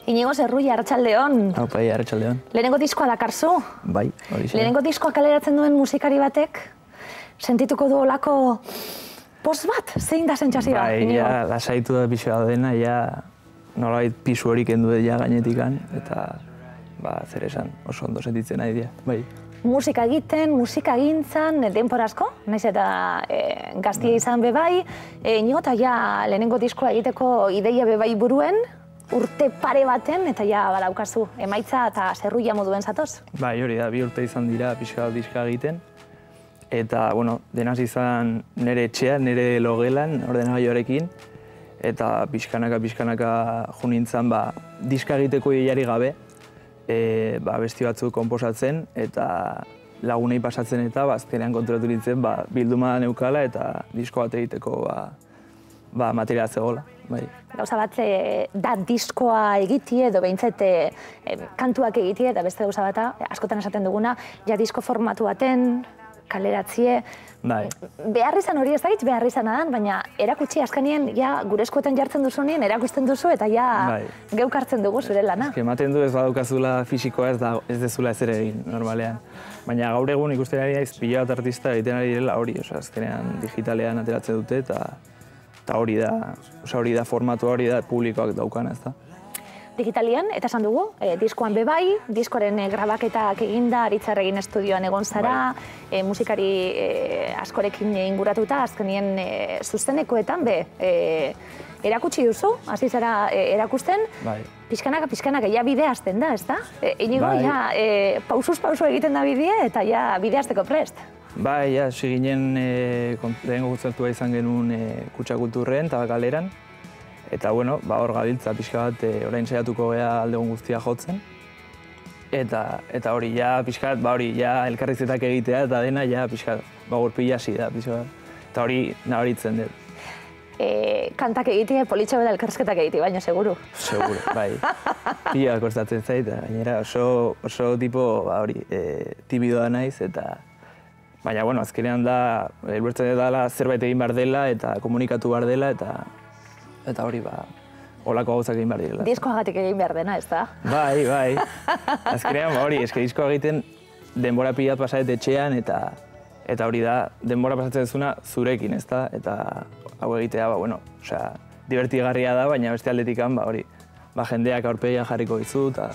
Inigo Zerrui, arratsaldeon. Bai, arratsaldeon. Lehenengo diskoa dakarzu? Bai, hori zen. Lehenengo diskoa kaleratzen duen musikari batek, sentituko du olako post bat? Zein da sentsazioa, Inigo? Bai, lasaitu da pixua dena, nolabait pisu hori kendu ja gainetikan, eta zer esan, oso ondo sentitzen nahi dira, bai. Musika egiten, musika gintzan, denbora asko, naiz eta gaztia izan bebai, Inigo eta lehenengo diskoa egiteko ideia bebai buruen, urte pare baten, eta badaukazu, emaitza eta Zerruia moduen zatoz? Bai, hori da, 2 urte izan dira pixka bat diska egiten, eta, denaz izan nire etxean, nire logelan, ordenagailuarekin, eta pixkanaka jo nintzen, diska egiteko ideiarik gabe, besti batzuk konposatzen, eta lagunei pasatzen eta azkenean konturatu nintzen bilduma neukala eta disko bat egiteko materiala zegoela. Gauza bat da diskoa egitie edo behintzat kantuak egitie eta beste gauza bata, askotan esaten duguna, disko formatu baten, kaleratzie. Behar izan hori ez dakit behar izan adan, baina erakutsi azkenien gure eskuetan jartzen duzunien erakusten duzu eta geuk hartzen dugu zure lana. Ematen du ez badaukazula fisikoa ez dezula ezer egin normalean. Baina gaur egun ikusten ari naiz pila bat artista egiten ari direla hori, azkenean digitalean ateratzen dute eta hori da formatua, hori da publikoak daukana, ez da. Digitalian, eta esan dugu, diskoan bebai, diskoaren grabaketak eginda, Aritzarregin estudioan egon zara, musikari askorekin inguratuta, azkenien zuzenekoetan erakutsi duzu, hasi zara erakusten, pixkanaka bidea hasten da, ez da? Inigo, pausuz pausu egiten da bidea, eta bidea hasteko prest. Bai, hasi ginen, lehenengo kontzertua izan genuen Kutxa Kulturren eta Kaleran, eta, hor gabiltza pixka bat orain saiatuko gea aldegun guztia jotzen. Eta hori, pixka bat, elkarrizetak egitea eta dena, pixka bat, gurpila hasi da, pixka bat. Eta hori nabaritzen dut. Kantak egitea, politxo beda elkarrizketak egitea, baina seguru. Seguru, bai. Pila kostatzen zait, gainera oso tipo, timidoa naiz, eta baina, azkenean da, helburtzen dela zerbait egin behar dela eta komunikatu behar dela, eta hori, holako gauzak egin behar direla. Diskoagatik egin behar dena, ez da? Bai. Azkenean, diskoa egiten denbora pila pasadet etxean, eta hori da, denbora pasatzen duzuna zurekin, ez da? Eta hau egitea, divertigarria da, baina beste aldetikan, jendeak aurpegia jarriko dizu, eta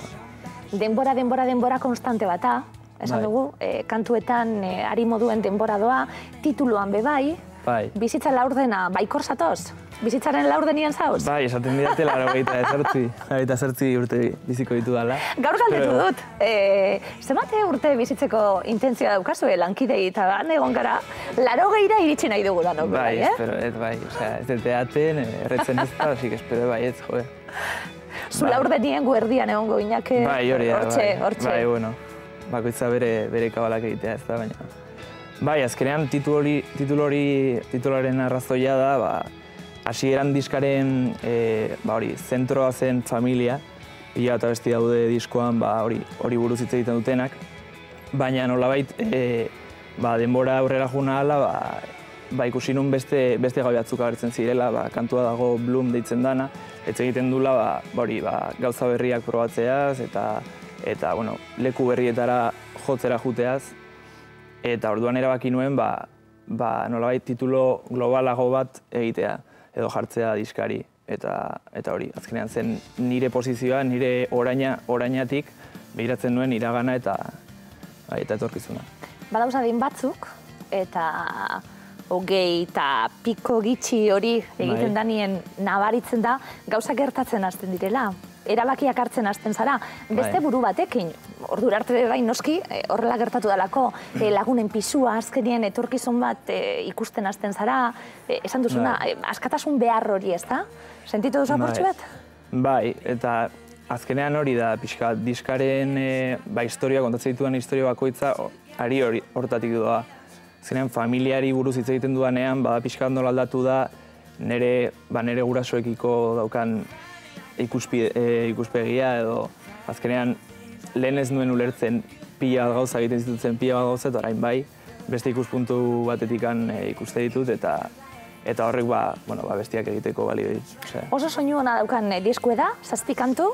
Denbora konstante bata, esan dugu, kantuetan ari moduen denbora doa, tituluan bebai, bizitza laurdena baikor zatoz? Bizitzaren laurdenian zauz? Bai, esaten didate 88 urte biziko ditu dala. Gaur galdetu dut, zenbat urte bizitzeko intentzioa daukazue lankidei eta egon gara 80ra iritsi nahi dugu danok, bai? Bai, ez deteaten, erretzen ez da, asik espero baietz, joe. Zu laurdenien guerdian egongo inake, hortxe. Bai, bakoitza bere kabalak egitea ez da, baina. Bai, azkenean titularen arrazoia da, hasieran diskaren zentroa zen familia, pila eta besti daude diskoan hori buruz hitz egiten dutenak, baina nolabait denbora aurrera juna ala, ikusi nun beste gai batzuk agertzen zirela, kantua dago Bloom deitzen dana, ez egiten dula gauza berriak probatzeaz, eta leku berrietara jotzera juteaz, eta orduan erabaki nuen nolabait titulo globalago bat egitea, edo jartzea diskari, eta hori, azkenean zen nire posizioa, nire orainatik behiratzen nuen iragana eta etorkizuna. Badauz adin batzuk, eta hogei eta piko gitxi hori egiten danien nabaritzen da, gauza gertatzen hasten direla. Erabakiak hartzen hasten zara, beste buru batekin, ordura arte bebai noski, horrela gertatu dalako, lagunen pisua, azkenien etorkizun bat ikusten hasten zara, esan duzuna, askatasun behar hori ez da? Sentitu duzu aportxu bat? Bai, eta azkenean hori da, pixka, diskaren historia, kontatzen dituan historia bakoitza, ari hortatik doa. Azkenean, familiari buruz hitz egiten dudanean, pixka handola aldatu da, nire gurasoekiko daukan ikuspegia edo azkenean lehen ez nuen ulertzen pila bat gauza egiten zitutzen pila bat gauza eta orain bai beste ikuspuntu batetikan ikuste ditut eta eta horrek bestiak egiteko balio dit. Oso soinu hona daukan diskue da, 7 kantu,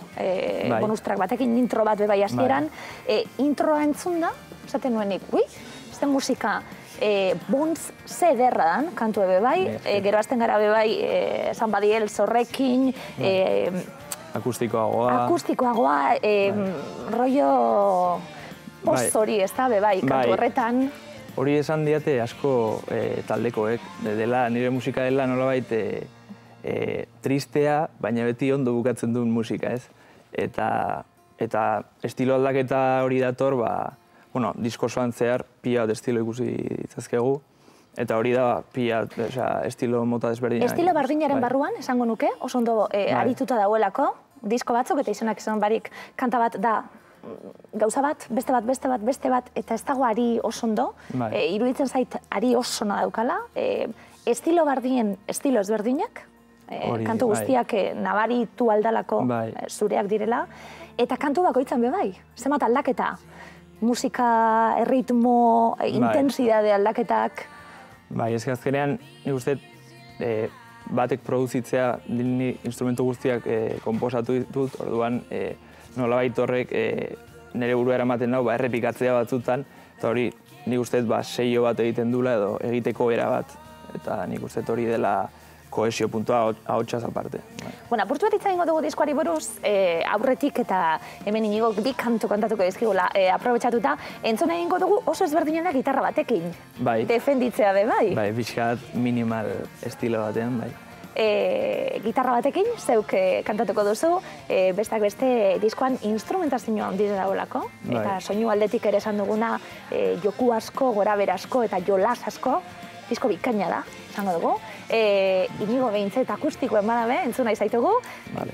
bonus track batekin intro bat bebai hasieran. Introa entzun da, esaten nuenik, ez da musika Bones ze ederra dan, kantu bebai, gero azten gara bebai San Badiel zorrekin, akustikoagoa, rollo post hori, ez da, bebai, kantu horretan. Hori esan diate asko taldekoek, dela nire musika dela nolabait tristea, baina beti ondo bukatzen duen musika, ez? Eta estilo aldaketa hori dator, disko osoan zehar pila bat estilo ikusi ditzazkegu, eta hori da pila estilo mota desberdina. Estilo bardinaren barruan, esango nuke, oso ondo arituta dauelako, disko batzuk eta izenak izan barik kanta bat da gauza bat, beste bat, eta ez dago ari oso ondo, iruditzen zait ari oso ona daukala, estilo bardinen estilo ezberdinak, kantu guztiak nabaritu aldalako zureak direla, eta kantu bakoitzan bebai, zenbat aldaketa, musika, erritmo, intensidade aldaketak. Ez azkenean, nik uste, batek produzitzea instrumentu guztiak konposatu ditut, orduan nolabait horrek nire burua eramaten dago errepikatzea batzutan, eta hori nik uste seio bat egiten dula edo egiteko era bat, eta nik uste hori dela kohesio puntua ahotsaz aparte. Apurtu bat itzaingo dugu diskoari buruz, aurretik eta hemen inigo bi kantu kontatuko dizkigula aprobetxatuta, entzun egingo dugu oso ezberdinen da gitarra batekin. Defenditzea be, bai? Bai, pixkat minimal estilo batean, bai. Gitarra batekin, zeuk kantatuko duzu, bestak beste diskoan instrumentazioa handiz dagoelako, eta soinu aldetik ere esan duguna joku asko, gorabera asko eta jolas asko, disko bikaina da, esango dugu. Inigo behintzet akustikoen badabe, entzun nahi zaitugu,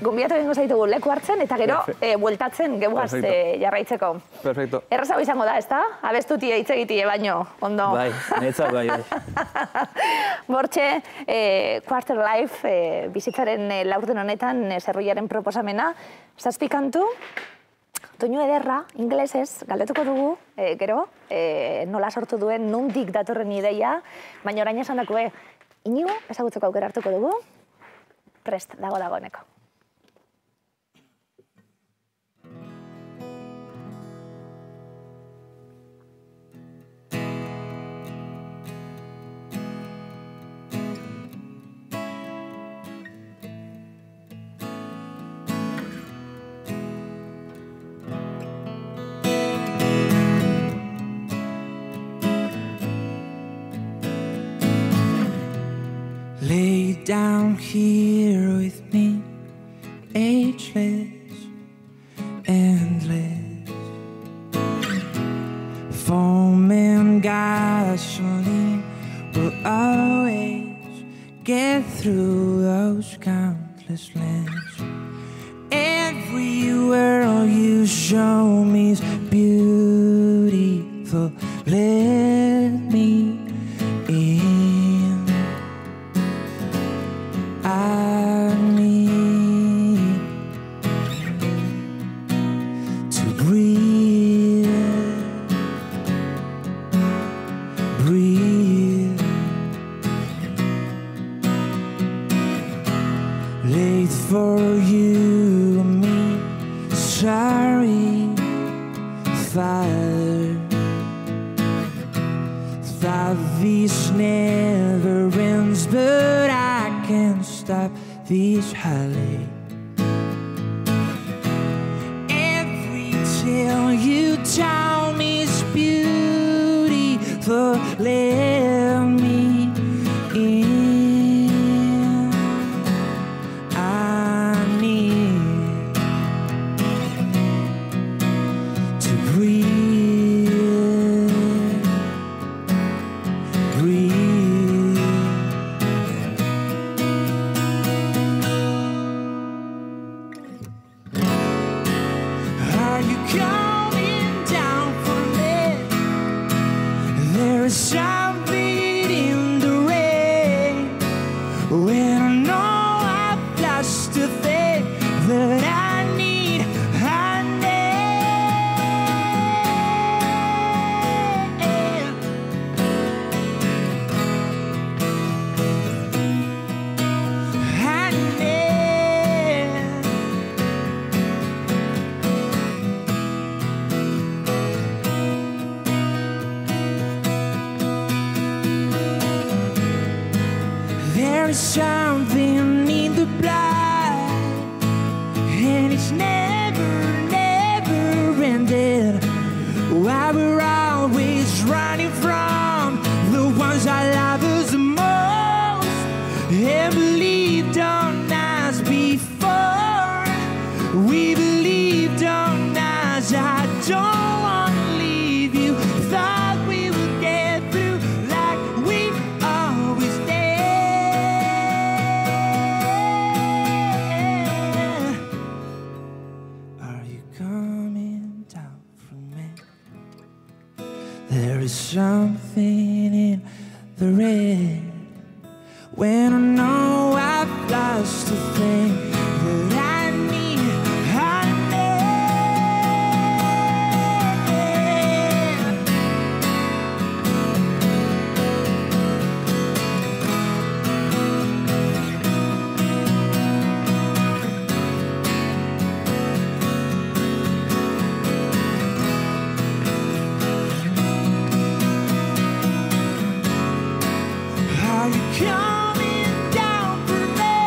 gonbiatu egingo zaitugu leku hartzen, eta gero bueltatzen gehuaz jarraitzeko. Perfecto. Errazago izango da, ez da? Abestutie hitz egitie baino, ondo. Bai, netzat bai. Bortxe, Quarter Life bizitzaren laurden honetan zerruiaren proposamena, 7 kantu, doinu ederra, inglesez, galdetuko dugu, gero, nola sortu duen, nondik datorren ideia, baina orain esan dakoe, Inigo, ezagutzeko aukera hartuko dugu, prest dagoeneko. Lay down here with me, ageless, endless, foam and gasoline will always get through those countless lands. Everywhere you show me is beautiful. Let me in. I need to breathe, breathe. Late for you and me, sorry, Father. Thought this never ends, but I can't stop this holiday. Every tale you tell me is beautiful. Let me in. I need to breathe, breathe. Are you coming down for me? There is something in the rain. When I know I've lost the faith that I need, I need. something in the blood, and it's never, never ended. Why we're always running from the ones I love us the most, and believed on us before. We believed on us. I don't want to leave you. Thought we would get through like we always did. Are you coming down from me? There is something in the red when I know I've lost a thing that I need. Are you coming down for me?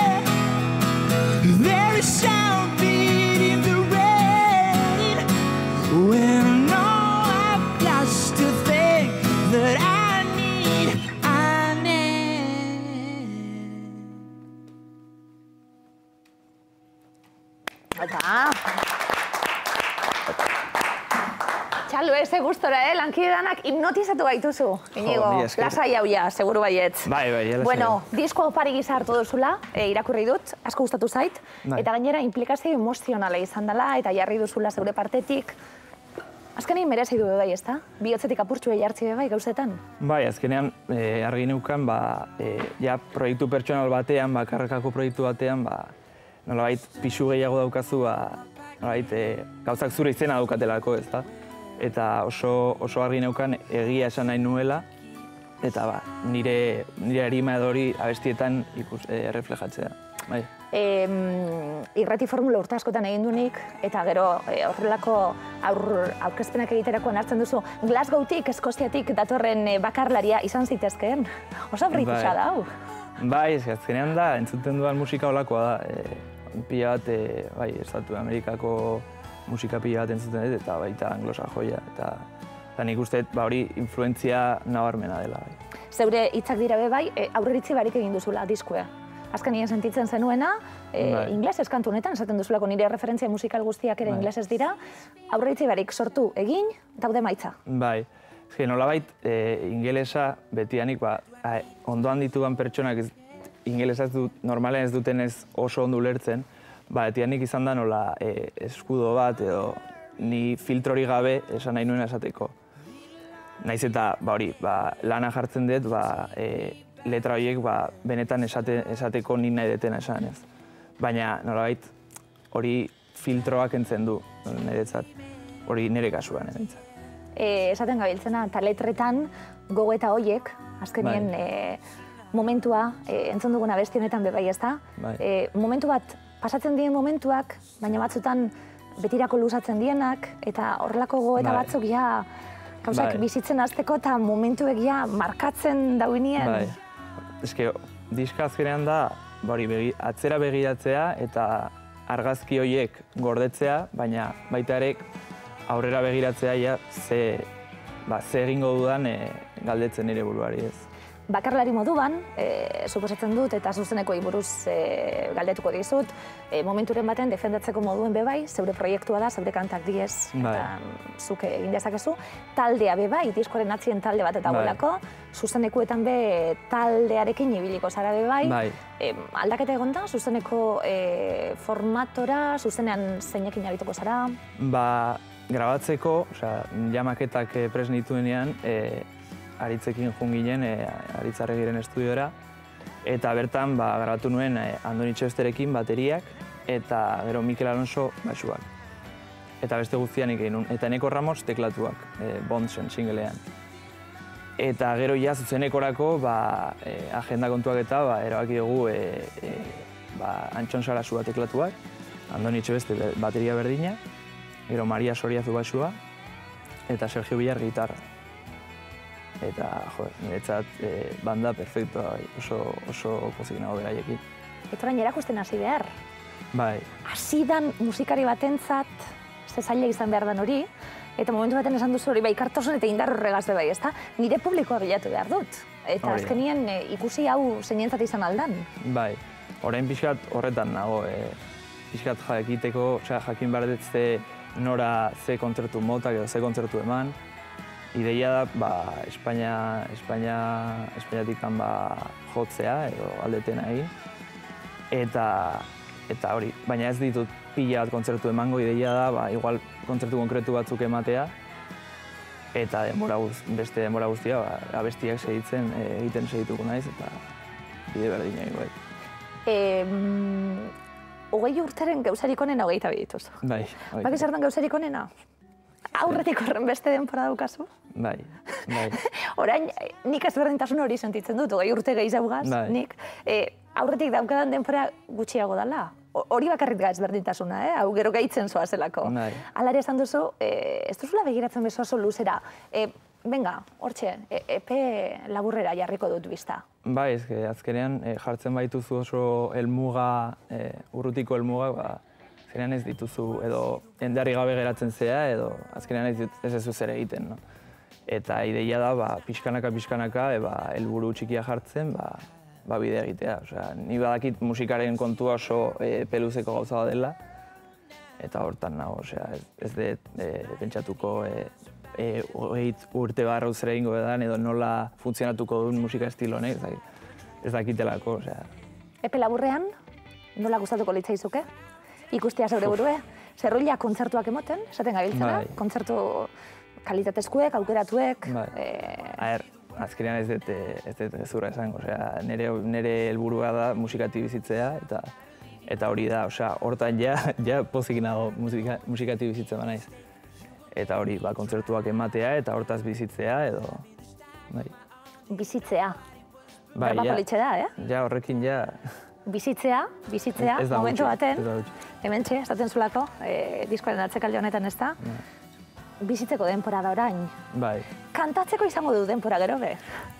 There is something in the rain when I know I've lost a thing that I need. Eta... Txalo, eze gustora, lankidedanak hipnotizatu gaituzu. Inigo, mila esker. lasai hau ja, seguru baietz. Bai, lasai. Bueno, disko opari gisa hartu duzula, irakurri dut, asko gustatu zait. Bai. Eta gainera implikazio emozionala izan dela, eta jarri duzula zeure partetik. Azkenean merezi du bai, ezta? Bihotzetik apurtxue jartzi bai gauzetan. Bai, azkenean argi neukan, ja proiektu pertsonal batean, bakarrekako proiektu batean, nolabait pixu gehiago daukazu, nolabait gauzak zure izena daukatelako, ezta? Eta oso argi neukan egia esan nahi nuela, eta nire arima edo hori abestietan reflejatzea. Bai. Irrati formula urte askotan egin dunik, eta gero horrelako aurkezpenak egiterakoan hartzen duzu, Glasgowtik, Eskoziatik datorren bakarlaria izan zitezkeen. Oso britusa da, hau. Bai, azkenean da, entzuten duan musika olakoa da. Pila bat, Estatu Amerikako musika pila bat entzuten dut, eta baita anglosajoia. Eta nik uste, hori influentzia nabarmena dela. Zeure hitzak dira be bai, aurreritzi barik egin duzula diskua. Azkenien sentitzen zenuena, inglesez kantu honetan, esaten duzulako nire referentzia musikal guztiak ere inglesez dira, aurreritzi barik sortu egin, daude maitza. Bai, nolabait ingelesa betianik ondoan ditugan pertsonak ingelesa normalen ez dutenez oso ondo ulertzen, betianik izan da nola eskudo bat edo ni filtrori gabe esan nahi nuena esateko. Naiz eta lana jartzen dut, letra horiek benetan esateko ni nahi detena esan ez. Baina nolabait hori filtroak entzen du niretzat, hori nire kasuan erantzat. Esaten gabiltzena, eta letretan gogoeta horiek, azkenien momentua, entzun duguna besti honetan bebai ez da. Momentu bat, pasatzen dien momentuak, baina batzutan betirako luzatzen dienak, eta horrelako gogoeta batzuk ja gauzak bizitzen hasteko eta momentuek ja markatzen dauinien. Bai, eske diska azkenean da, atzera begiratzea eta argazki horiek gordetzea, baina baita ere aurrera begiratzea ja ze egingo dudan galdetzen nire buruari ez. Bakarlari moduan, suposatzen dut eta zuzenekoi buruz galdetuko dizut, momenturen baten defendatzeko moduen bebai, zeure proiektua da, zeure kantak diez, eta zuk egin dezakezu. Taldea bebai, diskoaren atzien talde bat eta dagoelako, zuzenekuetan be taldearekin ibiliko zara bebai. Aldaketa egon da, zuzeneko formatora, zuzenean zeinekin abituko zara? Grabatzeko, jamaketak pres nituenean, Aritzekin joan ginen, Aritz Arregiren estudiora, eta bertan grabatu nuen Andoni Txebesterekin bateriak, eta gero Mikel Alonso baxuak. Eta beste guztian egin nuen, eta Eneko Ramos teklatuak, Bondsen singlean. Eta gero ja zuzenekorako agenda kontuak eta erabaki dugu Antxon Sarasua teklatuak, Andoni Txebeste bateria berdina, gero Maria Soriazu baxua, eta Sergio Villar gitarra. Eta, niretzat banda perfektua, oso pozik nago beraiekin. Eta orain erakusten hasi behar. Bai. Hasi dan musikari batentzat, ze zaila izan behar dan hori, eta momentu baten esan duzu hori bai kartosun eta indar horregazte bai, ezta? Nire publikoa bilatu behar dut. Eta azkenien ikusi hau zeinentzat izan aldan. Bai, orain pixkat horretan nago, pixkat jakiteko, jakin behar dut nora ze kontzertu motak edo ze kontzertu eman. Ideia da, Espainiatik jotzea edo aldetena egin. Eta hori, baina ez ditut pila bat kontzertu emango, ideia da, igual kontzertu konkretu batzuk ematea, eta beste denbora guztia, abestiak egiten segituko naiz, eta bide berdina egingo. 20 urteren gauzarik onena 22 dituzu. Bai. Baki zer den gauzarik onena? Aurretik horren beste denbora daukazu? Bai. Orain, nik ezberdintasun hori sentitzen dut, 20 urte gehiagaz, nik. Aurretik daukadan denbora gutxiago dela. Hori bakarrik da ezberdintasuna, hau gero gehitzen zoa zelako. Hala ere esan duzu, ez duzula begiratzen bezo oso luzera. Venga, hortxe, epe laburrera jarriko dut bizta. Bai, azkenean jartzen baituzu oso helmuga, urrutiko helmuga, azkenean ez dituzu edo endarri gabe geratzen zea edo azkenean ez ez zer egiten. Eta ideia da, pixkanaka, helburu txikia jartzen, bidea egitea. Ni badakit musikaren kontua oso peluzeko gauza dela, eta hortan nago, ez dut pentsatuko 20 urte barra uzera egingo edan, edo nola funtzionatuko duen musika estilo honek, ez dakitelako. Epe laburrean, nola gustatuko litzaizuke? Ikustea zeure burue, zerruila kontzertuak emoten, esaten gabiltzena, kontzertu kalitatezkoek, aukeratuek. Azkenean ez dut gezurra esango, nire helburua da musikati bizitzea, eta hori da, hortan ja pozik nago musikati bizitzen banaiz. Eta hori, kontzertuak ematea eta hortaz bizitzea edo... Bizitzea. Berba politxe da, Ja, horrekin ja... Bizitzea, momentu baten, hementxe, estaten zulako, diskoaren atzekalde honetan ez da. Bizitzeko denpora da orain. Bai. Kantatzeko izango du denpora gero be?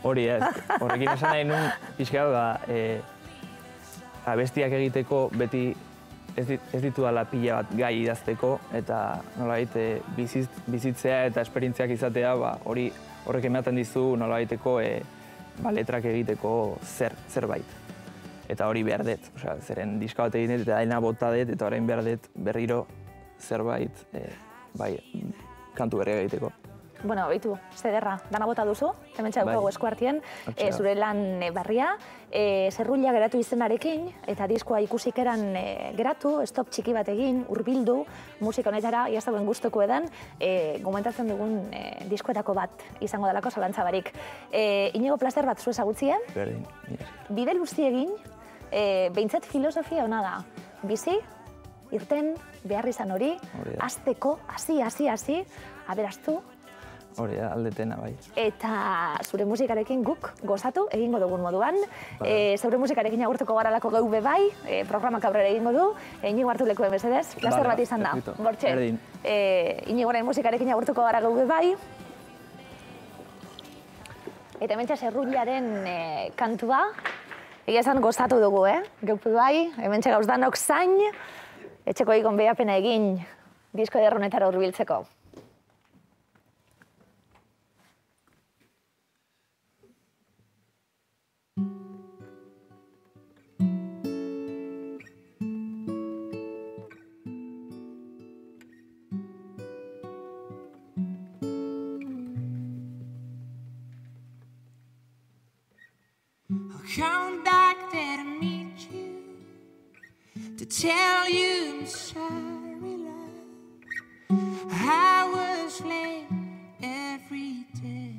Hori ez, horrekin esan nahi nuen pixka abestiak egiteko beti ez ditu dala pila bat gai idazteko, eta nolabait bizitzea eta esperientziak izatea horrek ematen dizu nolabaiteko letrak egiteko zerbait. Eta hori behar dut, zeren diska bat egin dut eta daina bota dut, eta orain behar dut berriro zerbait kantu berria egiteko. Bueno, beitu, zederra, dana bota duzu, hemen txaukago eskuartien, zure lan barria, zerruila geratu izenarekin, eta diskoa ikusikeran geratu, stop txiki bat egin, hurbildu, musika honetara, iaztagoen guztoko edan, gomentatzen dugun diskoetako bat izango dalako zalantza barik. Inigo Plazer bat zu ezagutzien? Berdin, bide luzi egin, behintzat filosofia hona da, bizi, irten, behar izan hori, hasteko, hasi, aberaztu, hori da, aldetena, bai. Eta zure musikarekin guk gozatu egingo dugun moduan. Zure musikarekin agurtuko garalako geu be bai, programak aurrera egingo du. Inigo hartu lekuen mesedez, plazer bat izan da. Bortxe, Inigoren musikarekin agurtuko gara geu be bai. Eta hementxe zerruilaren kantua. Egia esan gozatu dugu, geu be bai. Hementxe gauzdanok zain, etxeko egon behapena egin disko ederronetara hurbiltzeko. Come back there to meet you, to tell you I'm sorry, love. I was late every day.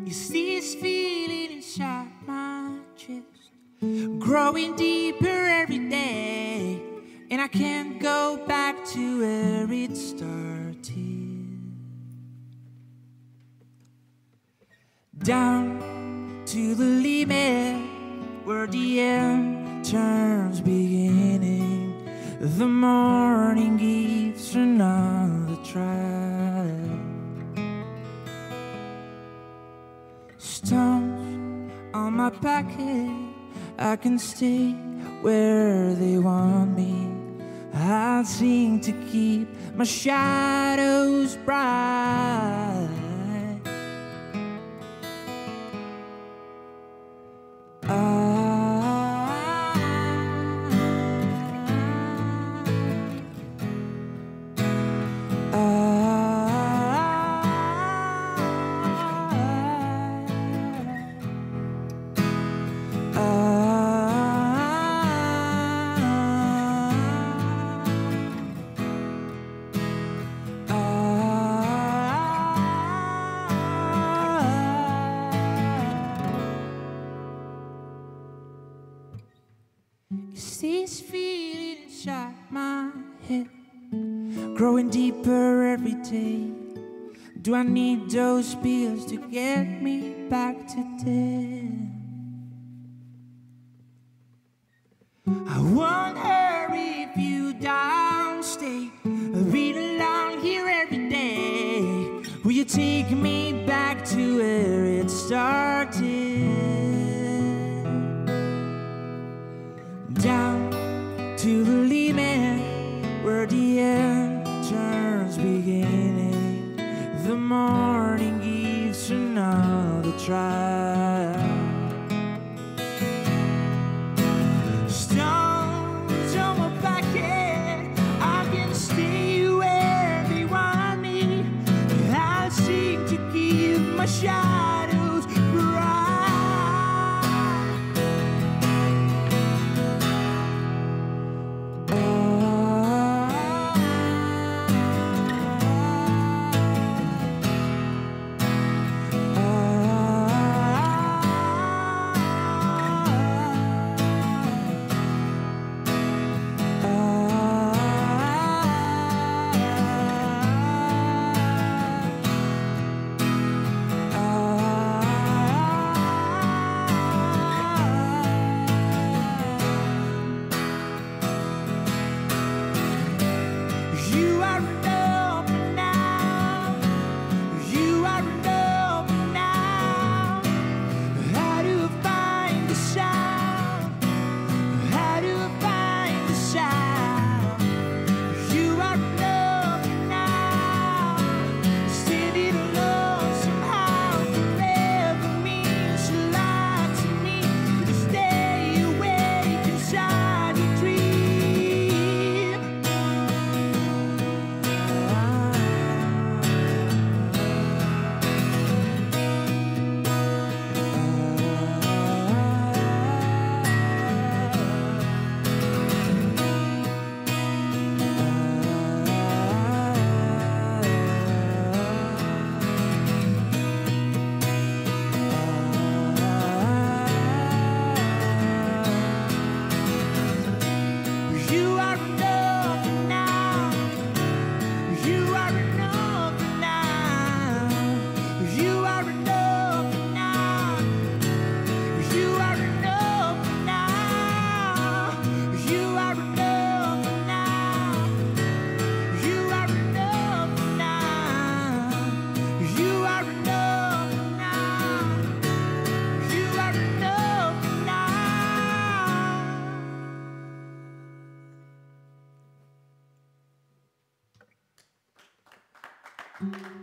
It's this feeling inside my chest, growing deeper every day, and I can't go back to where it started. Down to the limit where the end turns beginning. The morning gives another try. my packet, I can stay where they want me. I'll sing to keep my shadows bright. This feeling inside my head, growing deeper every day. Do I need those pills to get me back to death? I won't hurry if you don't stay. I've been along here every day. Will you take me back to where it started? Down to the limit where the end turns beginning. The morning gives another try. Stones on my pocket, I can stay where they want me. I'll seek to keep my shadows bright.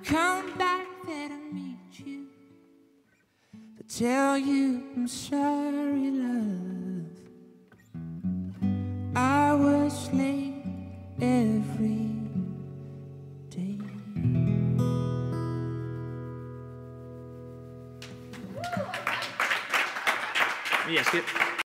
Come back that I meet you, to tell you I'm sorry, love. I was late every day. Mila esker.